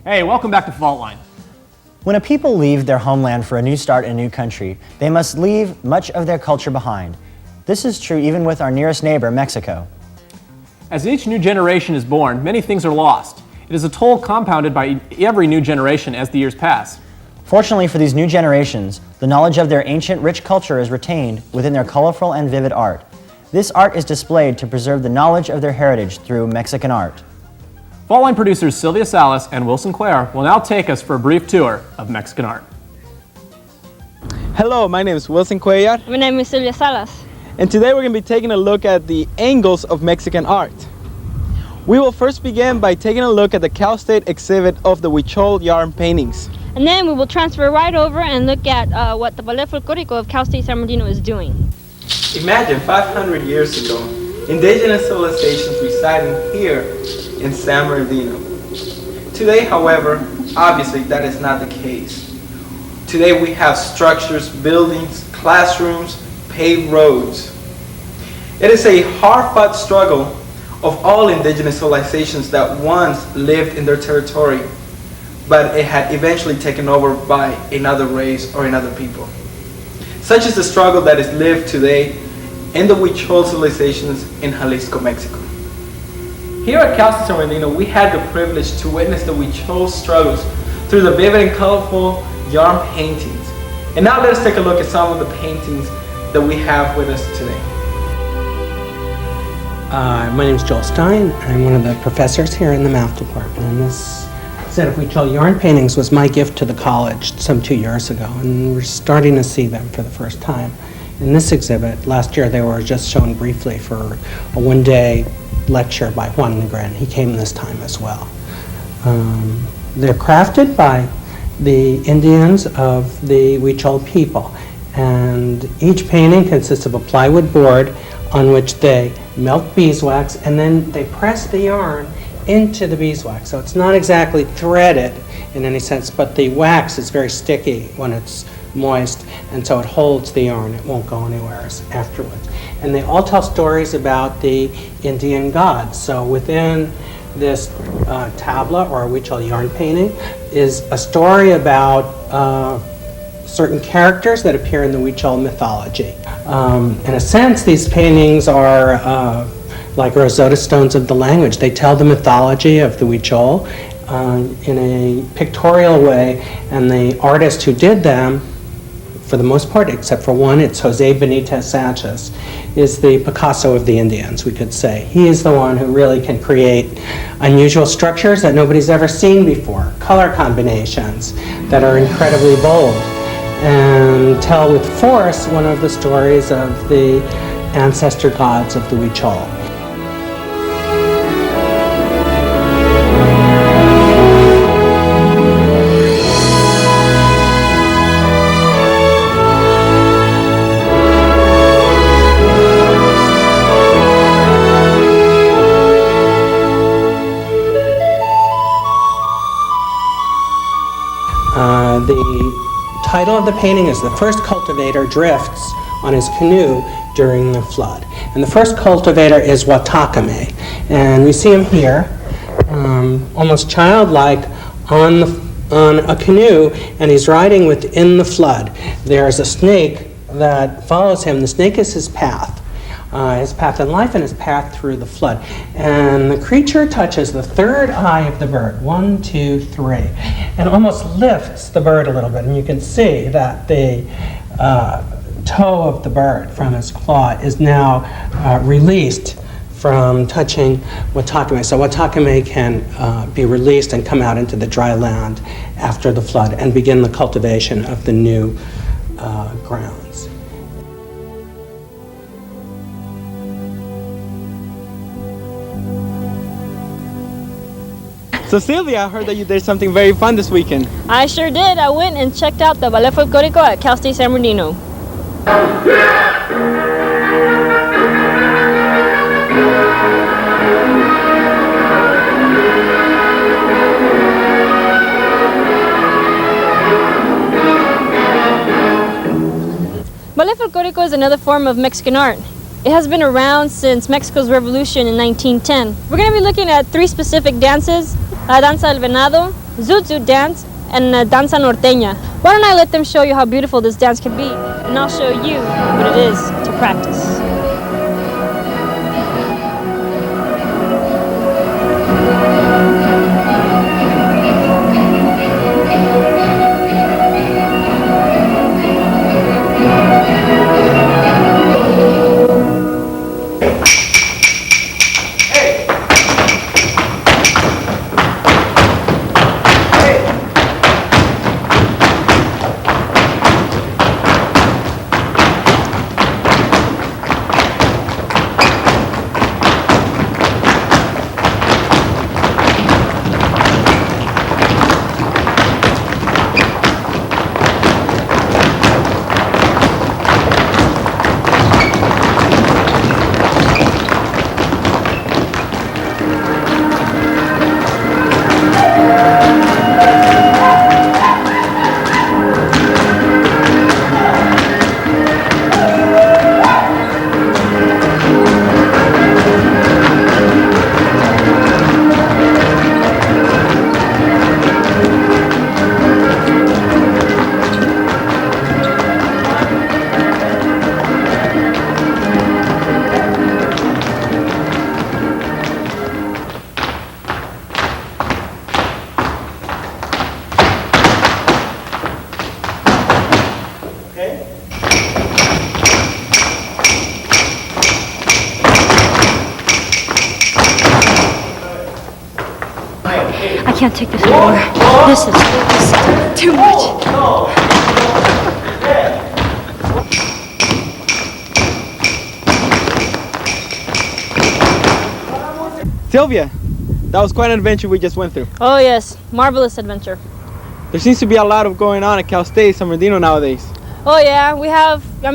Hey, welcome back to Faultline. When a people leave their homeland for a new start in a new country, they must leave much of their culture behind. This is true even with our nearest neighbor, Mexico. As each new generation is born, many things are lost. It is a toll compounded by every new generation as the years pass. Fortunately for these new generations, the knowledge of their ancient, rich culture is retained within their colorful and vivid art. This art is displayed to preserve the knowledge of their heritage through Mexican art. Faultline producers Silvia Salas and Cuellar will now take us for a brief tour of Mexican art. Hello, my name is Cuellar. My name is Silvia Salas. And today we're going to be taking a look at the angles of Mexican art. We will first begin by taking a look at the Cal State exhibit of the Huichol yarn paintings. And then we will transfer right over and look at what the Ballet Folklorico of Cal State San Bernardino is doing. Imagine 500 years ago, indigenous civilizations residing here in San Bernardino. Today, however, obviously that is not the case. Today we have structures, buildings, classrooms, paved roads. It is a hard-fought struggle of all indigenous civilizations that once lived in their territory, but it had eventually taken over by another race or another people. Such is the struggle that is lived today in the Huichol civilizations in Jalisco, Mexico. Here at Cal State San Bernardino, we had the privilege to witness the Huichol struggles through the vivid and colorful yarn paintings. And now let us take a look at some of the paintings that we have with us today. My name is Joel Stein. I'm one of the professors here in the math department. And this set of Huichol yarn paintings was my gift to the college some 2 years ago. And we're starting to see them for the first time. In this exhibit, last year they were just shown briefly for a one-day lecture by Juan Negrin. He came this time as well. They're crafted by the Indians of the Huichol people. And each painting consists of a plywood board on which they melt beeswax and then they press the yarn into the beeswax. So it's not exactly threaded in any sense, but the wax is very sticky when it's moist, and so it holds the yarn. It won't go anywhere afterwards. And they all tell stories about the Indian gods. So within this tabla or Huichol yarn painting is a story about certain characters that appear in the Huichol mythology. In a sense, these paintings are like Rosetta Stones of the language. They tell the mythology of the Huichol in a pictorial way, and the artist who did them, for the most part, except for one, it's Jose Benitez Sanchez, is the Picasso of the Indians, we could say. He is the one who really can create unusual structures that nobody's ever seen before, color combinations that are incredibly bold, and tell with force one of the stories of the ancestor gods of the Huichol. The title of the painting is "The First Cultivator Drifts on His Canoe During the Flood." And the first cultivator is Watakame. And we see him here, almost childlike, on a canoe, and he's riding within the flood. There's a snake that follows him. The snake is his path in life and his path through the flood. And the creature touches the third eye of the bird, 1, 2, 3, and almost lifts the bird a little bit. And you can see that the toe of the bird from his claw is now released from touching Watakame. So Watakame can be released and come out into the dry land after the flood and begin the cultivation of the new grounds. So Silvia, I heard that you did something very fun this weekend. I sure did. I went and checked out the Ballet Folklorico at Cal State San Bernardino. Ballet Folklorico is another form of Mexican art. It has been around since Mexico's revolution in 1910. We're going to be looking at 3 specific dances: La Danza del Venado, zoot zoot dance, and danza norteña. Why don't I let them show you how beautiful this dance can be, and I'll show you what it is to practice. I can't take this anymore. This is too much. Silvia, that was quite an adventure we just went through. Oh yes, marvelous adventure. There seems to be a lot of going on at Cal State San Bernardino nowadays. Oh yeah, we had the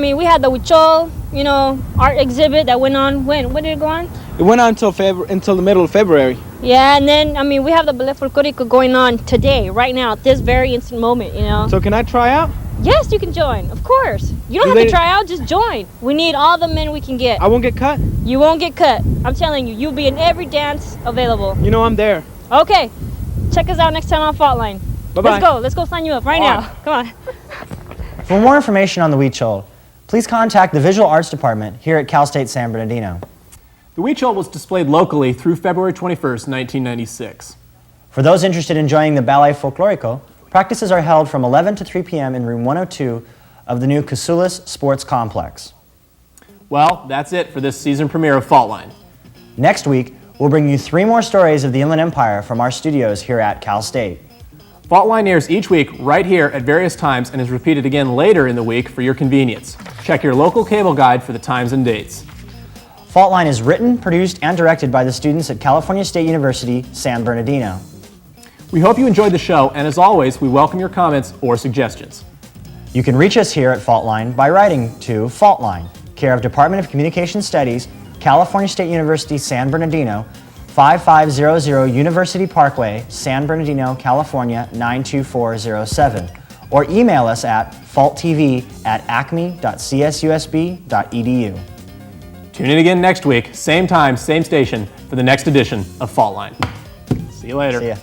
Huichol, art exhibit that went on. When did it go on? It went on until the middle of February. Yeah, and then, we have the Ballet Folklorico going on today, right now, at this very instant moment, So can I try out? Yes, you can join, of course. You don't have to try out, just join. We need all the men we can get. I won't get cut? You won't get cut. I'm telling you, you'll be in every dance available. I'm there. Okay, check us out next time on Faultline. Bye-bye. Let's go sign you up right now. Come on. For more information on the Huichol, please contact the Visual Arts Department here at Cal State San Bernardino. The Huichol was displayed locally through February 21st, 1996. For those interested in joining the Ballet Folklorico, practices are held from 11 to 3 p.m. in room 102 of the new Chambliss Sports Complex. Well, that's it for this season premiere of Faultline. Next week, we'll bring you 3 more stories of the Inland Empire from our studios here at Cal State. Faultline airs each week right here at various times and is repeated again later in the week for your convenience. Check your local cable guide for the times and dates. Faultline is written, produced, and directed by the students at California State University, San Bernardino. We hope you enjoyed the show, and as always, we welcome your comments or suggestions. You can reach us here at Faultline by writing to Faultline, care of Department of Communication Studies, California State University, San Bernardino, 5500 University Parkway, San Bernardino, California, 92407, or email us at faulttv@acme.csusb.edu. Tune in again next week, same time, same station, for the next edition of Faultline. See you later. See ya.